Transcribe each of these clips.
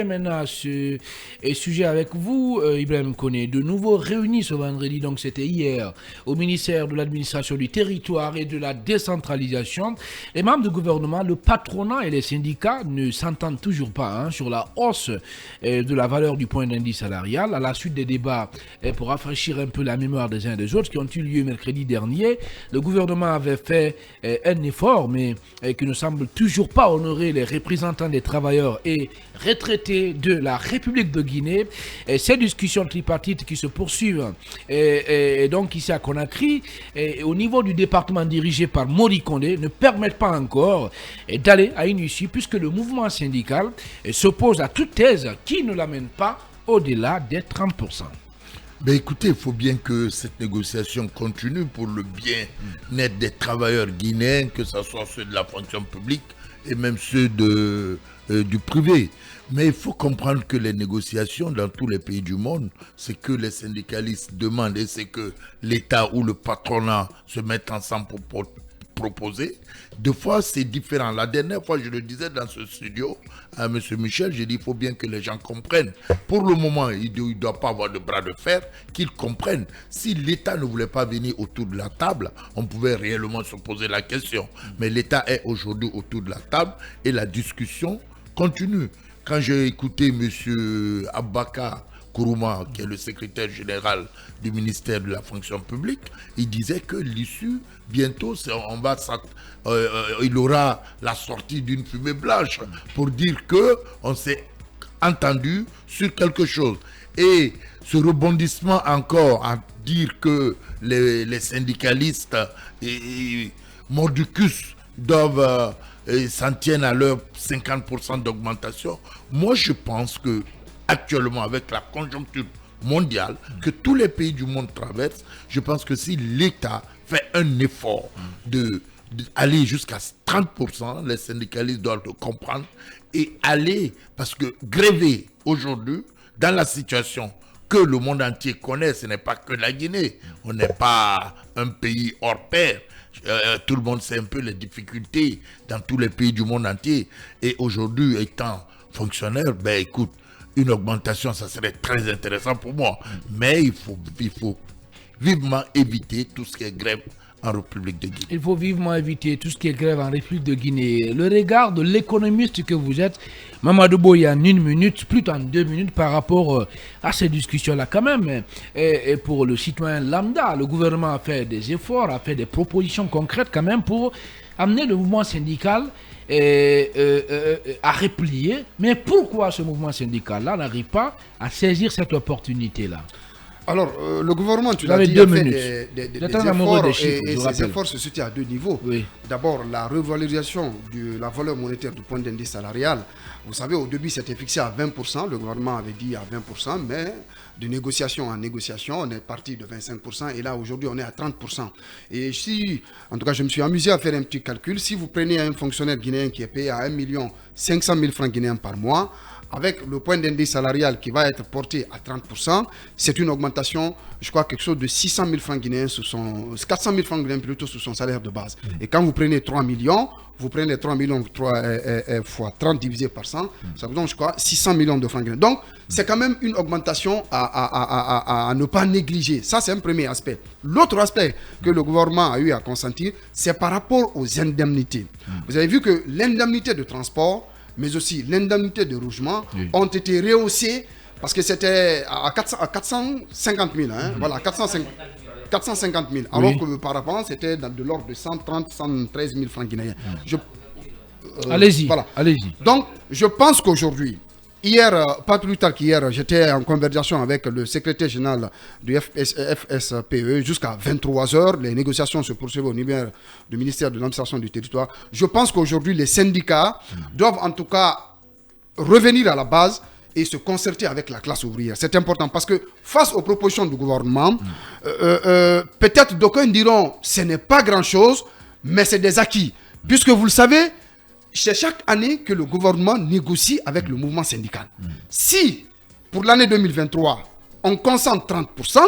Maintenant, ce sujet avec vous, Ibrahim Koné, de nouveau réunis ce vendredi, donc c'était hier, au ministère de l'administration du territoire et de la décentralisation. Les membres du gouvernement, le patronat et les syndicats ne s'entendent toujours pas sur la hausse de la valeur du point d'indice salarial. À la suite des débats pour rafraîchir un peu la mémoire des uns et des autres qui ont eu lieu mercredi dernier, le gouvernement avait fait un effort, mais qui ne semble toujours pas honorer les représentants des travailleurs et retraités de la République de Guinée. Et ces discussions tripartites qui se poursuivent et donc ici à Conakry, au niveau du département dirigé par Mori Kondé, ne permettent pas encore d'aller à une issue puisque le mouvement syndical s'oppose à toute thèse qui ne l'amène pas au-delà des 30%. Ben écoutez, il faut bien que cette négociation continue pour le bien-être des travailleurs guinéens, que ce soit ceux de la fonction publique et même ceux du privé. Mais il faut comprendre que les négociations dans tous les pays du monde, c'est que les syndicalistes demandent et c'est que l'État ou le patronat se mettent ensemble pour proposer. Deux fois, c'est différent. La dernière fois, je le disais dans ce studio à M. Michel, j'ai dit qu'il faut bien que les gens comprennent. Pour le moment, il ne doit pas avoir de bras de fer, qu'ils comprennent. Si l'État ne voulait pas venir autour de la table, on pouvait réellement se poser la question. Mais l'État est aujourd'hui autour de la table et la discussion continue. Quand j'ai écouté M. Abaka Kourouma, qui est le secrétaire général du ministère de la fonction publique, il disait que l'issue, bientôt, il aura la sortie d'une fumée blanche pour dire qu'on s'est entendu sur quelque chose. Et ce rebondissement encore à dire que les syndicalistes et mordicus doivent s'en tiennent à leur 50% d'augmentation. Moi, je pense que actuellement, avec la conjoncture mondiale que tous les pays du monde traversent, je pense que si l'État fait un effort d'aller jusqu'à 30%, les syndicalistes doivent le comprendre et aller, parce que gréver aujourd'hui, dans la situation que le monde entier connaît, ce n'est pas que la Guinée, on n'est pas un pays hors pair. Tout le monde sait un peu les difficultés dans tous les pays du monde entier. Et aujourd'hui, étant fonctionnaire, ben écoute, une augmentation, ça serait très intéressant pour moi. Mais il faut vivement éviter tout ce qui est grève en République de Guinée. Il faut vivement éviter tout ce qui est grève en République de Guinée. Le regard de l'économiste que vous êtes, Mamadou Boye, en 1 minute, plutôt en 2 minutes par rapport à ces discussions-là quand même. Et pour le citoyen lambda, le gouvernement a fait des efforts, a fait des propositions concrètes quand même pour amener le mouvement syndical à replier. Mais pourquoi ce mouvement syndical-là n'arrive pas à saisir cette opportunité-là? Alors, le gouvernement, tu l'as dit, a fait des efforts et ces efforts se situent à 2 niveaux. Oui. D'abord, la revalorisation de la valeur monétaire du point d'indice salarial. Vous savez, au début, c'était fixé à 20%. Le gouvernement avait dit à 20%, mais de négociation en négociation, on est parti de 25%. Et là, aujourd'hui, on est à 30%. Et si, en tout cas, je me suis amusé à faire un petit calcul. Si vous prenez un fonctionnaire guinéen qui est payé à 1 500 000 francs guinéens par mois, avec le point d'indice salarial qui va être porté à 30%, c'est une augmentation, je crois, quelque chose de 600 000 francs guinéens, 400 000 francs guinéens plutôt sous son salaire de base. Et quand vous prenez 3 millions, vous prenez les 3 millions fois 30 divisé par 100, ça vous donne, je crois, 600 millions de francs guinéens. Donc, c'est quand même une augmentation à ne pas négliger. Ça, c'est un premier aspect. L'autre aspect que le gouvernement a eu à consentir, c'est par rapport aux indemnités. Vous avez vu que l'indemnité de transport, mais aussi l'indemnité de logement ont été rehaussées parce que c'était à 450 000. Voilà, 450 000. Alors que auparavant, c'était de l'ordre de 130, 113 000 francs guinéens. Allez-y, voilà. Allez-y. Donc, je pense qu'aujourd'hui, hier, pas plus tard qu'hier, j'étais en conversation avec le secrétaire général du FSPE jusqu'à 23h. Les négociations se poursuivent au niveau du ministère de l'administration du territoire. Je pense qu'aujourd'hui, les syndicats doivent en tout cas revenir à la base et se concerter avec la classe ouvrière. C'est important parce que face aux propositions du gouvernement, peut-être d'aucuns diront ce n'est pas grand-chose, mais c'est des acquis. Puisque vous le savez, c'est chaque année que le gouvernement négocie avec le mouvement syndical. Si, pour l'année 2023, on concentre 30%,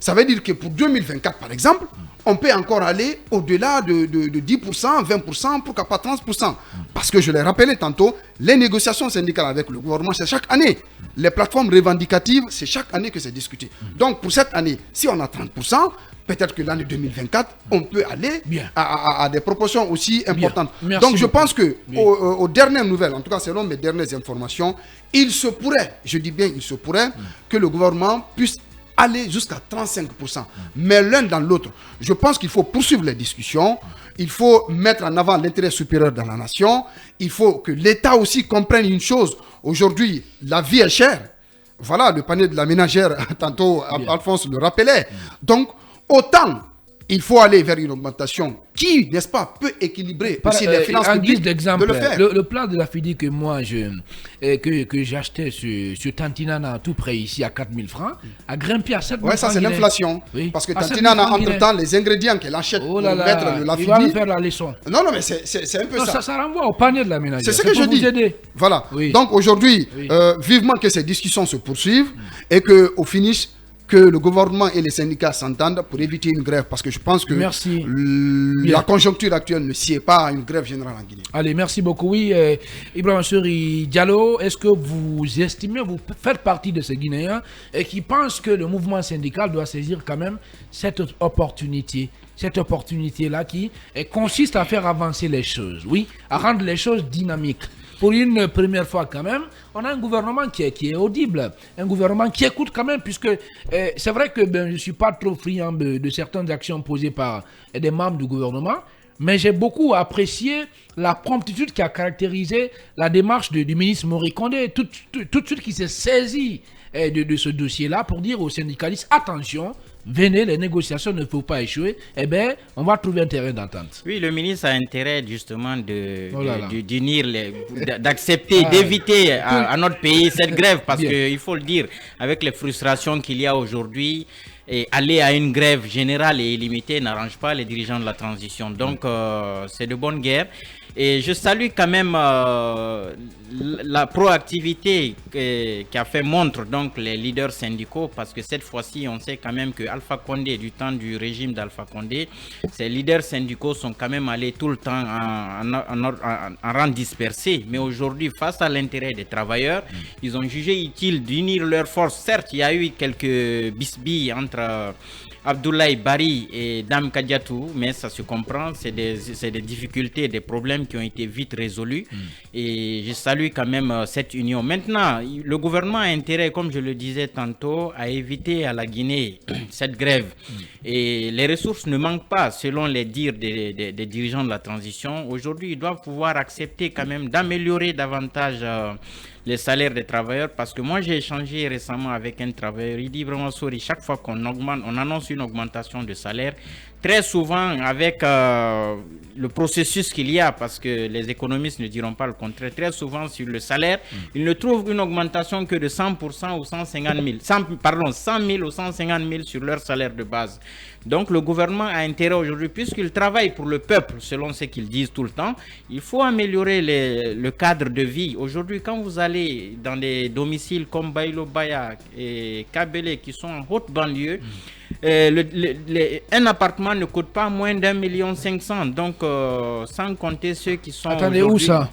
Ça veut dire que pour 2024, par exemple, on peut encore aller au-delà de 10%, 20%, pourquoi pas 30%. Parce que je l'ai rappelé tantôt, les négociations syndicales avec le gouvernement, c'est chaque année. Les plateformes revendicatives, c'est chaque année que c'est discuté. Donc pour cette année, si on a 30%, peut-être que l'année 2024, on peut aller à des proportions aussi importantes. Donc je pense que aux dernières nouvelles, en tout cas selon mes dernières informations, il se pourrait, je dis bien il se pourrait, que le gouvernement puisse aller jusqu'à 35%. Mais l'un dans l'autre, je pense qu'il faut poursuivre les discussions, il faut mettre en avant l'intérêt supérieur dans la nation, il faut que l'État aussi comprenne une chose. Aujourd'hui, la vie est chère. Voilà, le panier de la ménagère, tantôt Alphonse le rappelait. Donc, autant il faut aller vers une augmentation qui, n'est-ce pas, peut équilibrer aussi les finances publiques de le faire. Le plan de la FIDI que moi, que j'achetais sur Tantinana, tout près ici, à 4 000 francs, a grimpé à 7 000 francs. Oui, ça c'est l'inflation. Oui. Parce que Tantinana, entre-temps, les ingrédients qu'elle achète pour mettre la FIDI... Il va me faire la leçon. Non, mais c'est un peu ça. Ça renvoie au panier de la ménagère. C'est ce que je dis. Aider. Voilà. Oui. Donc aujourd'hui, vivement que ces discussions se poursuivent et qu'au finish, que le gouvernement et les syndicats s'entendent pour éviter une grève, parce que je pense que la conjoncture actuelle ne sied pas à une grève générale en Guinée. Allez, merci beaucoup. Oui, Ibrahima Sori Diallo, est-ce que vous estimez, vous faites partie de ces Guinéens et qui pensent que le mouvement syndical doit saisir quand même cette opportunité-là qui consiste à faire avancer les choses, oui, à rendre les choses dynamiques. Pour une première fois quand même, on a un gouvernement qui est audible, un gouvernement qui écoute quand même, puisque c'est vrai que je ne suis pas trop friand de certaines actions posées par des membres du gouvernement, mais j'ai beaucoup apprécié la promptitude qui a caractérisé la démarche du ministre Mori Kondé, tout de suite qui s'est saisi de ce dossier-là pour dire aux syndicalistes, attention, venez, les négociations ne faut pas échouer, on va trouver un terrain d'entente. Oui, le ministre a intérêt justement d'unir, d'accepter, d'éviter à notre pays cette grève, parce qu'il faut le dire, avec les frustrations qu'il y a aujourd'hui, et aller à une grève générale et illimitée n'arrange pas les dirigeants de la transition. Donc, c'est de bonne guerre. Et je salue quand même la proactivité qu'a fait montre donc les leaders syndicaux, parce que cette fois-ci, on sait quand même que Alpha Condé, du temps du régime d'Alpha Condé, ces leaders syndicaux sont quand même allés tout le temps en rang dispersé. Mais aujourd'hui, face à l'intérêt des travailleurs, ils ont jugé utile d'unir leurs forces. Certes, il y a eu quelques bisbilles entre Abdoulaye Bari et Dame Kadiatou, mais ça se comprend, c'est des difficultés, des problèmes qui ont été vite résolus. Et je salue quand même cette union. Maintenant, le gouvernement a intérêt, comme je le disais tantôt, à éviter à la Guinée cette grève. Et les ressources ne manquent pas, selon les dires des dirigeants de la transition. Aujourd'hui, ils doivent pouvoir accepter quand même d'améliorer davantage les salaires des travailleurs, parce que moi j'ai échangé récemment avec un travailleur, il dit vraiment, sorry, chaque fois qu'on annonce une augmentation de salaire, très souvent avec le processus qu'il y a, parce que les économistes ne diront pas le contraire, très souvent sur le salaire, ils ne trouvent une augmentation que de 100% ou 150 000, 100 000 ou 150 000 sur leur salaire de base. Donc le gouvernement a intérêt aujourd'hui, puisqu'il travaille pour le peuple, selon ce qu'ils disent tout le temps, il faut améliorer le cadre de vie. Aujourd'hui, quand vous allez dans des domiciles comme Bailo Baya et Kabele, qui sont en haute banlieue, un appartement ne coûte pas moins d'1,5 million. Donc, sans compter ceux qui sont... Attendez, où ça?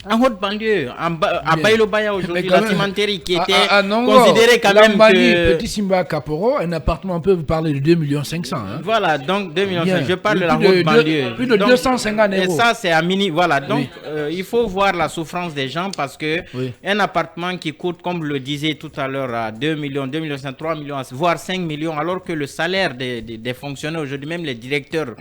En haute banlieue, à Bailobaya aujourd'hui, la cimenterie qui était considérée quand même que... Petit Simba Kaporo, un appartement peut vous parler de 2,5 millions. Hein. Voilà, donc 2,5 millions. Je parle de la haute banlieue. Plus de 250 €. Et ça, c'est à mini. Voilà, donc il faut voir la souffrance des gens, parce que un appartement qui coûte, comme je le disais tout à l'heure, à 2 millions, 2 millions, 3 millions, voire 5 millions, alors que le salaire des fonctionnaires aujourd'hui, même les directeurs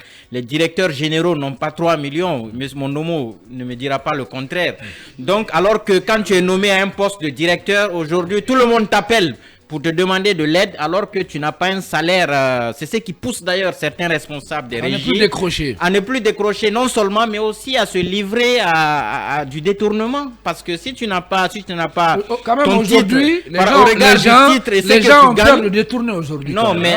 généraux n'ont pas 3 millions. Mais mon homo ne me dira pas le contraire. Donc, alors que quand tu es nommé à un poste de directeur, aujourd'hui, tout le monde t'appelle pour te demander de l'aide, alors que tu n'as pas un salaire. C'est ce qui pousse d'ailleurs certains responsables des régies à ne plus décrocher, non seulement, mais aussi à se livrer à du détournement. Parce que si tu n'as pas quand même aujourd'hui, les gens ont peur de détourner aujourd'hui. Non, mais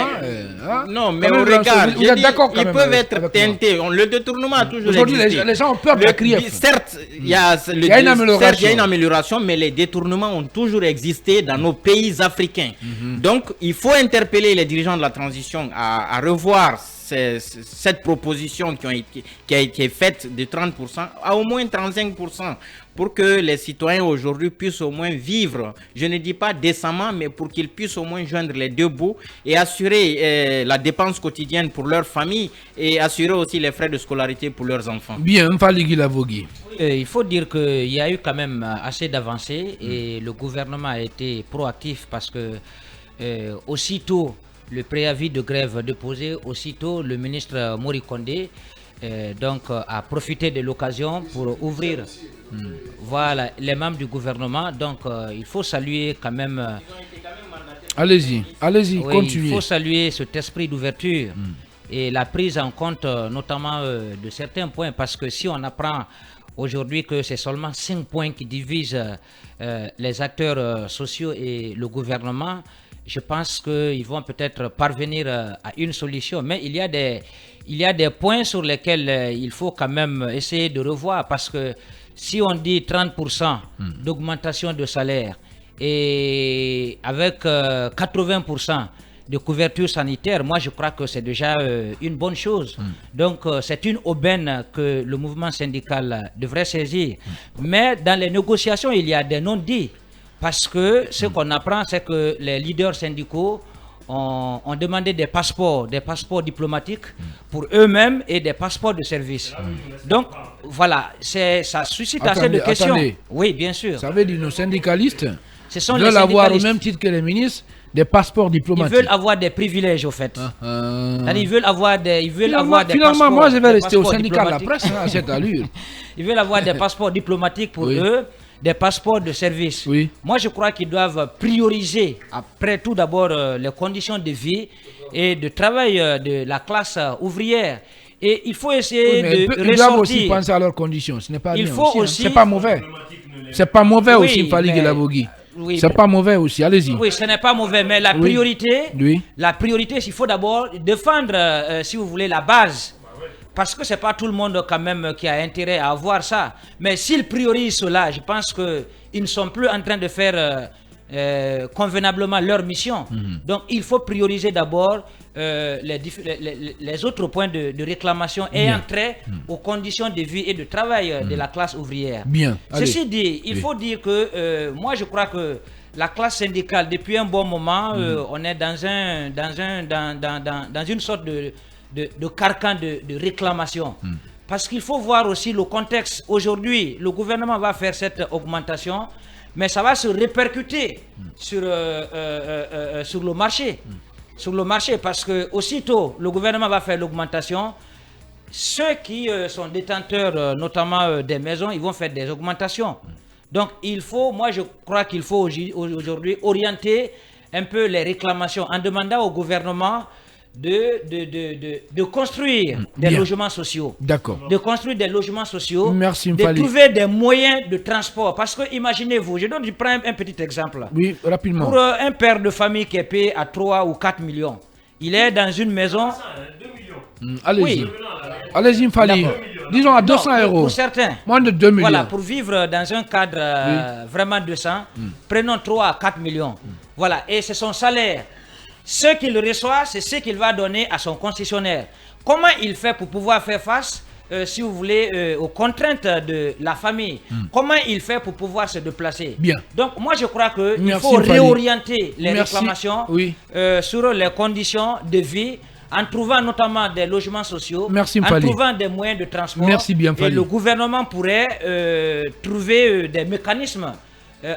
Hein? Non, mais on regarde, ils peuvent être teintés. Le détournement a toujours existé. Aujourd'hui, les gens ont peur de la CRIEF. Certes, il y a une amélioration, mais les détournements ont toujours existé dans nos pays africains. Donc, il faut interpeller les dirigeants de la transition à revoir cette proposition qui a été faite de 30% à au moins 35%, pour que les citoyens aujourd'hui puissent au moins vivre, je ne dis pas décemment, mais pour qu'ils puissent au moins joindre les deux bouts et assurer la dépense quotidienne pour leur famille et assurer aussi les frais de scolarité pour leurs enfants. Bien, Mfaligui Lavogui. Il faut dire qu'il y a eu quand même assez d'avancées et le gouvernement a été proactif parce que aussitôt le préavis de grève déposé, aussitôt le ministre Mori Kondé a profité de l'occasion pour ouvrir voilà, les membres du gouvernement. Donc il faut saluer quand même... allez-y, oui, continuez. Il faut saluer cet esprit d'ouverture et la prise en compte notamment de certains points, parce que si on apprend aujourd'hui que c'est seulement 5 points qui divisent les acteurs sociaux et le gouvernement, je pense qu'ils vont peut-être parvenir à une solution. Mais il y a des points sur lesquels il faut quand même essayer de revoir, parce que si on dit 30% d'augmentation de salaire et avec 80% de couverture sanitaire, moi je crois que c'est déjà une bonne chose. Donc c'est une aubaine que le mouvement syndical devrait saisir. Mais dans les négociations, il y a des non-dits. Parce que ce qu'on apprend, c'est que les leaders syndicaux ont demandé des passeports diplomatiques pour eux-mêmes et des passeports de service. Donc, voilà, ça suscite assez de questions. Attendez. Oui, bien sûr. Ça veut dire que nos syndicalistes veulent avoir au même titre que les ministres des passeports diplomatiques. Ils veulent avoir des privilèges, au fait. Ils veulent avoir des passeports. Finalement, moi, je vais rester au syndicat de la presse à cette allure. Ils veulent avoir des passeports diplomatiques pour eux, des passeports de service. Oui. Moi, je crois qu'ils doivent prioriser, après tout d'abord, les conditions de vie et de travail de la classe ouvrière. Et il faut essayer de ressortir. Ils doivent aussi penser à leurs conditions. Ce n'est pas bien aussi. C'est pas mauvais. C'est pas mauvais aussi, Mfaligui Lavogui. Oui, c'est pas mauvais aussi, allez-y. Oui, ce n'est pas mauvais, mais la priorité, il faut d'abord défendre, si vous voulez, la base. Parce que ce n'est pas tout le monde quand même qui a intérêt à avoir ça. Mais s'ils priorisent cela, je pense qu'ils ne sont plus en train de faire convenablement leur mission. Donc il faut prioriser d'abord les autres points de réclamation ayant trait aux conditions de vie et de travail de la classe ouvrière. Bien. Ceci dit, il faut dire que moi je crois que la classe syndicale, depuis un bon moment, on est dans une sorte de carcan de réclamation. Parce qu'il faut voir aussi le contexte. Aujourd'hui, le gouvernement va faire cette augmentation, mais ça va se répercuter sur le marché. Sur le marché, parce que aussitôt le gouvernement va faire l'augmentation, ceux qui sont détenteurs notamment des maisons, ils vont faire des augmentations. Donc moi je crois qu'il faut aujourd'hui orienter un peu les réclamations en demandant au gouvernement de construire des logements sociaux. D'accord. De construire des logements sociaux. Merci, de trouver des moyens de transport. Parce que imaginez-vous, je prends un petit exemple. Oui, rapidement. Pour un père de famille qui est payé à 3 ou 4 millions, il est dans une maison... 2 millions. Allez-y. Oui. Allez-y, Mfali. Disons à 200 euros. Pour certains. Moins de 2 millions. Voilà, pour vivre dans un cadre vraiment décent, prenons 3 à 4 millions. Voilà, et c'est son salaire. Ce qu'il reçoit, c'est ce qu'il va donner à son concessionnaire. Comment il fait pour pouvoir faire face, si vous voulez, aux contraintes de la famille? Comment il fait pour pouvoir se déplacer? Bien. Donc, moi, je crois qu'il faut réorienter les réclamations sur les conditions de vie, en trouvant notamment des logements sociaux, en trouvant des moyens de transport. Merci bien, et le gouvernement pourrait trouver des mécanismes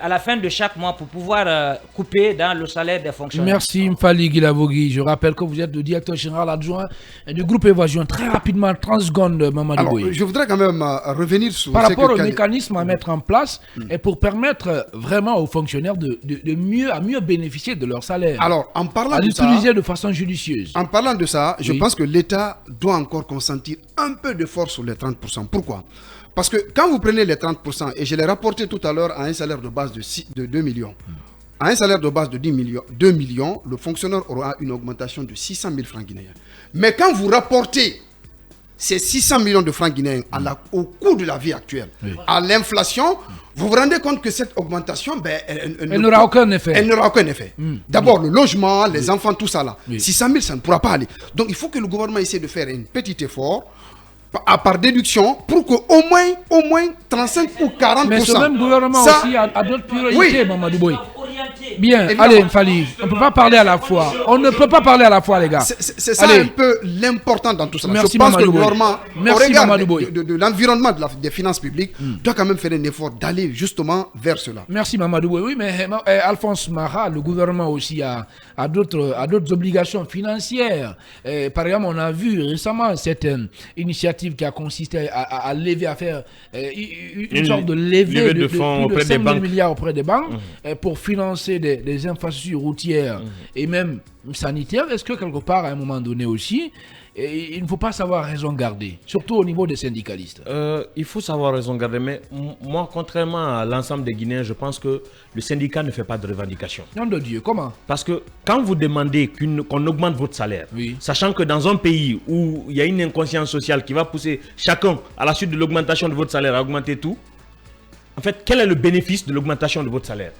à la fin de chaque mois pour pouvoir couper dans le salaire des fonctionnaires. Merci Mfaligui Lavogui. Je rappelle que vous êtes le directeur général adjoint du groupe Évasion. Très rapidement, 30 secondes, Mamadou Boye. Je voudrais quand même revenir sur... Par rapport au mécanisme à mettre en place et pour permettre vraiment aux fonctionnaires de mieux bénéficier de leur salaire. Alors, en parlant de ça... l'utiliser de façon judicieuse. En parlant de ça, je pense que l'État doit encore consentir un peu de force sur les 30%. Pourquoi ? Parce que quand vous prenez les 30%, et je l'ai rapporté tout à l'heure à un salaire de base de 2 millions, À un salaire de base de 2 millions, le fonctionnaire aura une augmentation de 600 000 francs guinéens. Mais quand vous rapportez ces 600 millions de francs guinéens au coût de la vie actuelle, à l'inflation, vous vous rendez compte que cette augmentation, elle n'aura aucun effet. Elle n'aura aucun effet. D'abord, le logement, les enfants, tout ça là. 600 000, ça ne pourra pas aller. Donc, il faut que le gouvernement essaie de faire un petit effort par déduction pour qu'au moins 35 ou 40%. Mais ce même gouvernement aussi a d'autres priorités, Mamadou Boye. Bien, évidemment. Allez, Fally, on ne peut pas parler à la fois. On ne peut pas parler à la fois, les gars. C'est ça un peu l'important dans tout ça. Merci, je pense que le Boye. gouvernement, au regard de l'environnement des finances publiques, doit quand même faire un effort d'aller justement vers cela. Merci, Mamadou Boye. Oui, mais Alphonse Mara, le gouvernement aussi a d'autres obligations financières. Par exemple, on a vu récemment cette initiative qui a consisté à lever, à faire une sorte de levée de fonds auprès des banques. Milliards auprès des banques pour financer des infrastructures routières et même sanitaires. Est-ce que quelque part, à un moment donné aussi, il ne faut pas savoir raison garder, surtout au niveau des syndicalistes? Il faut savoir raison garder, mais moi, contrairement à l'ensemble des Guinéens, je pense que le syndicat ne fait pas de revendication. Nom de Dieu, comment? Parce que quand vous demandez qu'on augmente votre salaire, sachant que dans un pays où il y a une inconscience sociale qui va pousser chacun, à la suite de l'augmentation de votre salaire, à augmenter tout, en fait, quel est le bénéfice de l'augmentation de votre salaire?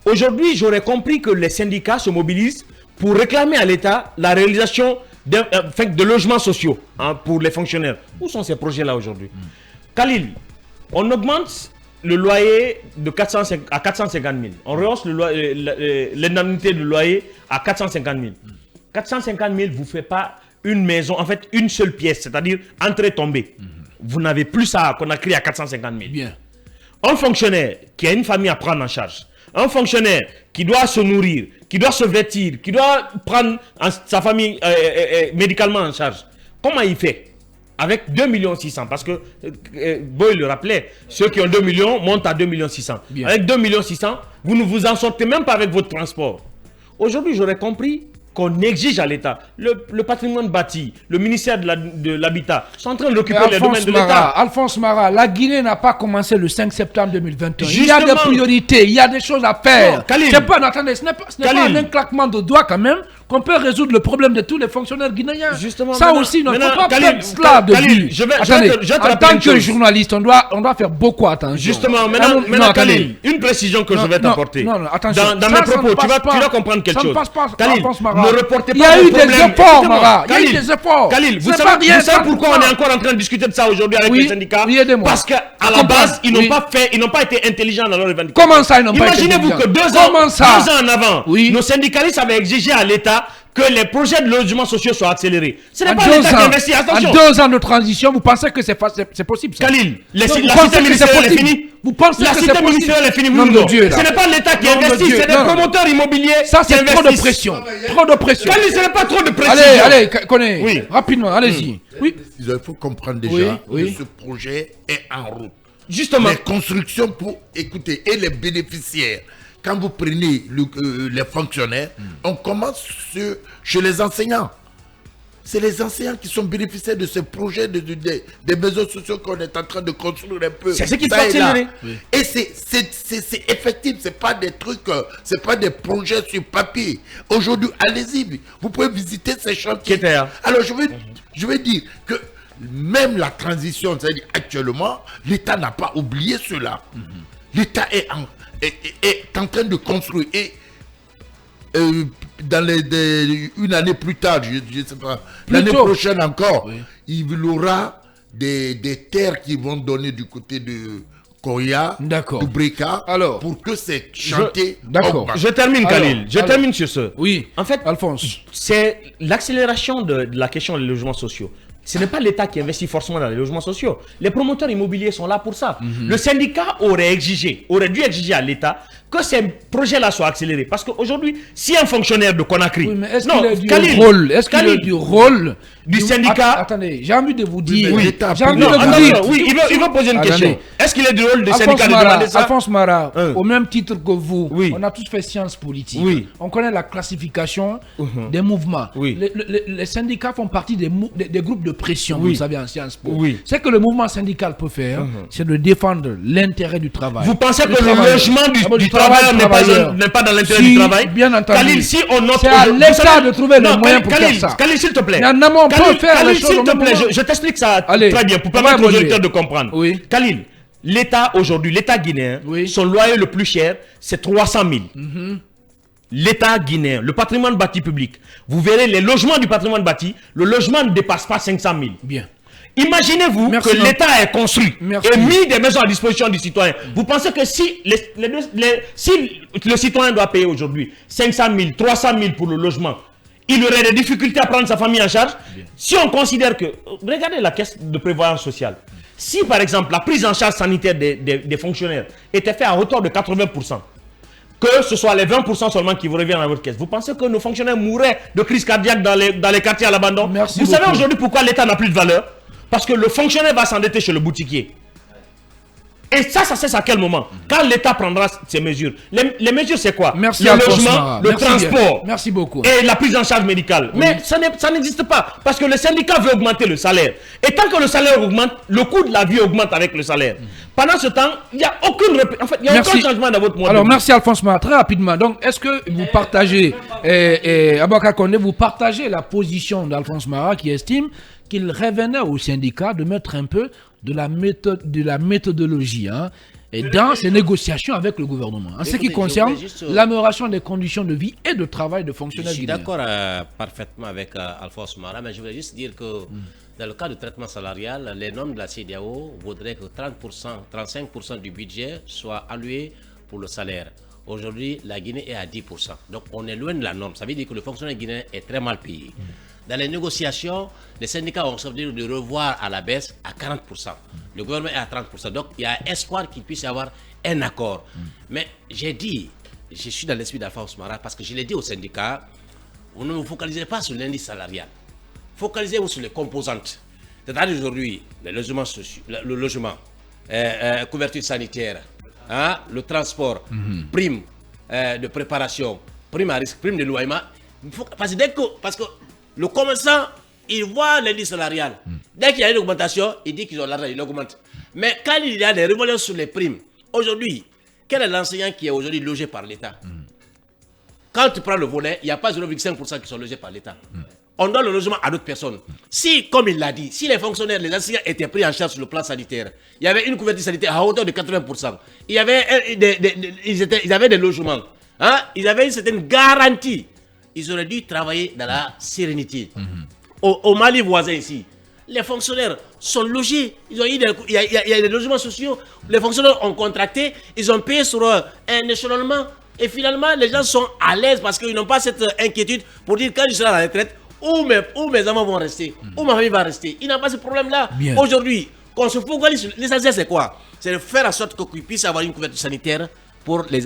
Aujourd'hui, j'aurais compris que les syndicats se mobilisent pour réclamer à l'État la réalisation de logements sociaux pour les fonctionnaires. Où sont ces projets-là aujourd'hui? Khalil, on augmente le loyer à 450 000. On rehausse l'indemnité de loyer à 450 000. 450 000 vous fait pas une maison, en fait une seule pièce, c'est-à-dire entrée tombée. Vous n'avez plus ça qu'on a créé à 450 000. Bien. Un fonctionnaire qui a une famille à prendre en charge, un fonctionnaire qui doit se nourrir, qui doit se vêtir, qui doit prendre sa famille médicalement en charge, comment il fait? Avec 2 600 000, parce que Boy le rappelait, ceux qui ont 2 millions montent à 2 600 000. Bien. Avec 2 600 000, vous ne vous en sortez même pas avec votre transport. Aujourd'hui, j'aurais compris qu'on exige à l'État. Le patrimoine bâti, le ministère de l'Habitat sont en train de l'occuper les domaines de l'État. Alphonse Mara, la Guinée n'a pas commencé le 5 septembre 2021. Justement, il y a des priorités, il y a des choses à faire. Attendez, ce n'est pas en un claquement de doigts quand même qu'on peut résoudre le problème de tous les fonctionnaires guinéens. Justement, ça aussi, il ne faut pas perdre cela de vue. En tant que journaliste, on doit faire beaucoup attention. Justement, maintenant Khalil, une précision que je vais t'apporter. Dans mes propos, tu vas comprendre quelque chose. Khalil, ne reportez pas. Il y a eu des efforts, Mara. Il y a eu des efforts. Khalil, vous savez pourquoi on est encore en train de discuter de ça aujourd'hui avec les syndicats? Parce qu'à la base, ils n'ont pas été intelligents dans leur revendication. Comment ça, ils n'ont pas été intelligents? Imaginez-vous que 2 ans en avant, nos syndicalistes avaient exigé à l'État que les projets de logement sociaux soient accélérés. Ce n'est pas l'État qui investit. Attention. En 2 ans de transition, vous pensez que c'est possible ça? Khalil, la cité ministérielle est finie. Vous pensez que c'est possible? La cité ministérielle est finie. Ce n'est pas l'État qui investit, c'est des promoteurs immobiliers. Ça, c'est trop de pression. Trop de pression. Khalil, ce n'est pas trop de pression. Allez, connais. Rapidement, allez-y. Oui. Il faut comprendre déjà que ce projet est en route. Justement. Les constructions pour écouter et les bénéficiaires. Quand vous prenez les fonctionnaires, on commence chez les enseignants. C'est les enseignants qui sont bénéficiaires de ce projet des maisons sociaux qu'on est en train de construire un peu. C'est ce qui peut accélérer. Et c'est effectif, c'est pas des trucs, c'est pas des projets sur papier. Aujourd'hui, allez-y, vous pouvez visiter ces chantiers. Alors je veux dire que même la transition, c'est-à-dire actuellement, l'État n'a pas oublié cela. L'État est en train de construire et dans une année plus tard, je ne sais pas, l'année prochaine encore, il y aura des terres qui vont donner du côté de Koya, de Breka, pour que ces chantiers... Je termine, Khalil. Je termine sur ce. Oui, en fait, Alphonse. C'est l'accélération de la question des logements sociaux. Ce n'est pas l'État qui investit forcément dans les logements sociaux. Les promoteurs immobiliers sont là pour ça. Le syndicat aurait dû exiger à l'État que ces projets-là soient accélérés. Parce qu'aujourd'hui, si un fonctionnaire de Conakry... Oui, mais est-ce qu'il est du rôle du syndicat... Attendez, j'ai envie de vous dire... Oui, il veut poser une question. Est-ce qu'il est du rôle du syndicat de demander ça? Alphonse Mara, au même titre que vous, on a tous fait sciences politiques. On connaît la classification des mouvements. Les syndicats font partie des groupes de pression, vous savez, en sciences politiques. Ce que le mouvement syndical peut faire, c'est de défendre l'intérêt du travail. Vous pensez que le logement du travail travailleur n'est pas dans l'intérêt du travail. Bien entendu. Khalil, si on note... C'est à l'État de trouver les moyens pour faire ça. Khalil, s'il te plaît. Khalil, s'il te plaît, je t'explique ça très bien pour permettre aux auditeurs de comprendre. Oui. Khalil, l'État aujourd'hui, l'État guinéen, son loyer le plus cher, c'est 300 000. L'État guinéen, le patrimoine bâti public, vous verrez les logements du patrimoine bâti, le logement ne dépasse pas 500 000. Bien. Imaginez-vous que l'État ait construit et mis des maisons à disposition du citoyen. Vous pensez que si le citoyen doit payer aujourd'hui 500 000, 300 000 pour le logement, il aurait des difficultés à prendre sa famille en charge? Si on considère que... Regardez la caisse de prévoyance sociale. Si par exemple la prise en charge sanitaire des fonctionnaires était faite à hauteur de 80%, que ce soit les 20% seulement qui vous reviennent à votre caisse, vous pensez que nos fonctionnaires mourraient de crise cardiaque dans les quartiers à l'abandon? Vous savez aujourd'hui pourquoi l'État n'a plus de valeur? Parce que le fonctionnaire va s'endetter chez le boutiquier. Et ça cesse à quel moment? Quand l'État prendra ces mesures. Les mesures, c'est quoi? Le logement, le transport. Merci beaucoup. Et la prise en charge médicale. Mais ça n'existe pas. Parce que le syndicat veut augmenter le salaire. Et tant que le salaire augmente, le coût de la vie augmente avec le salaire. Pendant ce temps, il n'y a aucun changement dans votre modèle. Alors, merci Alphonse Mara. Très rapidement. Donc, est-ce que vous partagez, Aboubacar Condé, vous partagez la position d'Alphonse Mara qui estime qu'il revenait au syndicat de mettre un peu de la méthodologie et dans ces négociations avec le gouvernement, en ce qui concerne l'amélioration des conditions de vie et de travail de fonctionnaires guinéens. Je suis d'accord parfaitement avec Alphonse Mara, mais je voulais juste dire que dans le cas du traitement salarial, les normes de la CEDEAO voudraient que 35% du budget soit alloué pour le salaire. Aujourd'hui, la Guinée est à 10%. Donc, on est loin de la norme. Ça veut dire que le fonctionnaire guinéen est très mal payé. Dans les négociations, les syndicats ont accepté de revoir à la baisse à 40%. Le gouvernement est à 30%. Donc, il y a espoir qu'il puisse y avoir un accord. Mais j'ai dit, je suis dans l'esprit d'Alphonse Mara parce que je l'ai dit aux syndicats, vous ne vous focalisez pas sur l'indice salarial. Focalisez-vous sur les composantes. C'est-à-dire aujourd'hui, le logement, couverture sanitaire, le transport, prime de préparation, prime à risque, prime de loyer. Parce que le commerçant, il voit l'indice salarial. Dès qu'il y a une augmentation, il dit qu'ils ont l'argent, il augmente. Mais quand il y a des révolutions sur les primes, aujourd'hui, quel est l'enseignant qui est aujourd'hui logé par l'État? Quand tu prends le volet, il n'y a pas 0,5% qui sont logés par l'État. On donne le logement à d'autres personnes. Si, comme il l'a dit, si les fonctionnaires, les enseignants étaient pris en charge sur le plan sanitaire, il y avait une couverture sanitaire à hauteur de 80%. Il y avait ils avaient des logements. Ils avaient une certaine garantie. Ils auraient dû travailler dans la sérénité. Au Mali voisin ici, les fonctionnaires sont logés. Il y a des logements sociaux. Les fonctionnaires ont contracté. Ils ont payé sur un échelonnement. Et finalement, les gens sont à l'aise parce qu'ils n'ont pas cette inquiétude pour dire quand je serai à la retraite, où mes enfants vont rester, où ma famille va rester. Il n'a pas ce problème-là. Aujourd'hui, qu'on se focalise sur l'essentiel, c'est quoi? C'est de faire en sorte qu'ils puissent avoir une couverture sanitaire pour les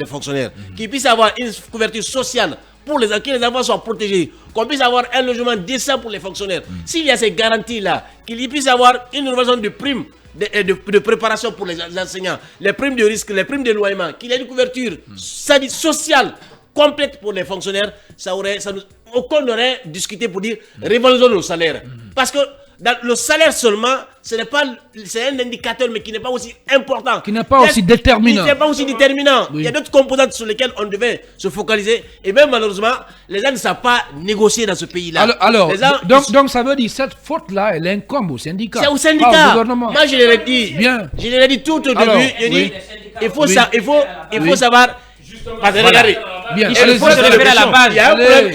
fonctionnaires, qu'ils puissent avoir une couverture sociale pour que les enfants soient protégés, qu'on puisse avoir un logement décent pour les fonctionnaires. S'il y a ces garanties-là, qu'il puisse avoir une rénovation de primes de préparation pour les enseignants, les primes de risque, les primes de loyer, qu'il y ait une couverture sociale complète pour les fonctionnaires, aucun n'aurait discuté pour dire révalorisons nos salaires. Parce que le salaire seulement, c'est un indicateur, mais qui n'est pas aussi important. Qui n'est pas aussi déterminant. Qui n'est pas aussi déterminant. Il y a d'autres composantes sur lesquelles on devait se focaliser. Et même malheureusement, les gens ne savent pas négocier dans ce pays-là. Alors donc ça veut dire que cette faute-là, elle incombe au syndicat. C'est au syndicat. Moi, je l'ai dit. Bien. Je l'ai dit tout au début. Je dis, il faut savoir. Parce que regardez, il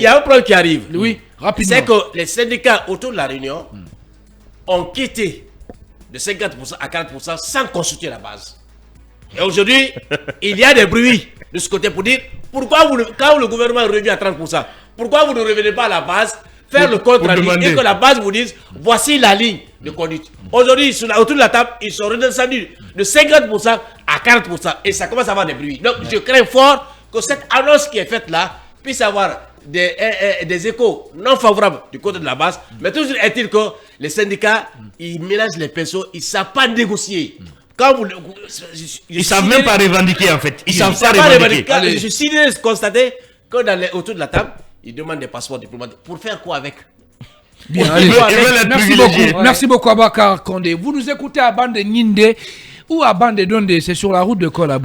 y a un problème qui arrive. Oui, rapidement. C'est que les syndicats autour de la Réunion ont quitté de 50% à 40% sans consulter la base. Et aujourd'hui, il y a des bruits de ce côté pour dire pourquoi quand le gouvernement revient à 30%, pourquoi vous ne revenez pas à la base, faire le contre-avis et que la base vous dise voici la ligne de conduite. Aujourd'hui, autour de la table, ils sont redescendus de 50% à 40% et ça commence à avoir des bruits. Donc je crains fort que cette annonce qui est faite là puisse avoir des échos non favorables du côté de la base. Mais toujours est-il que les syndicats, ils mélangent les pinceaux, ils ne savent pas négocier. Ils ne savent même pas revendiquer en fait. Ils ne savent pas revendiquer. Je suis sidéré de constater que autour de la table, ils demandent des passeports diplomatiques. Pour faire quoi avec? Bien, allez. Merci beaucoup Aboubacar Condé. Vous nous écoutez à Bande Ninde ou à Bande Donde, c'est sur la route de Kolabo.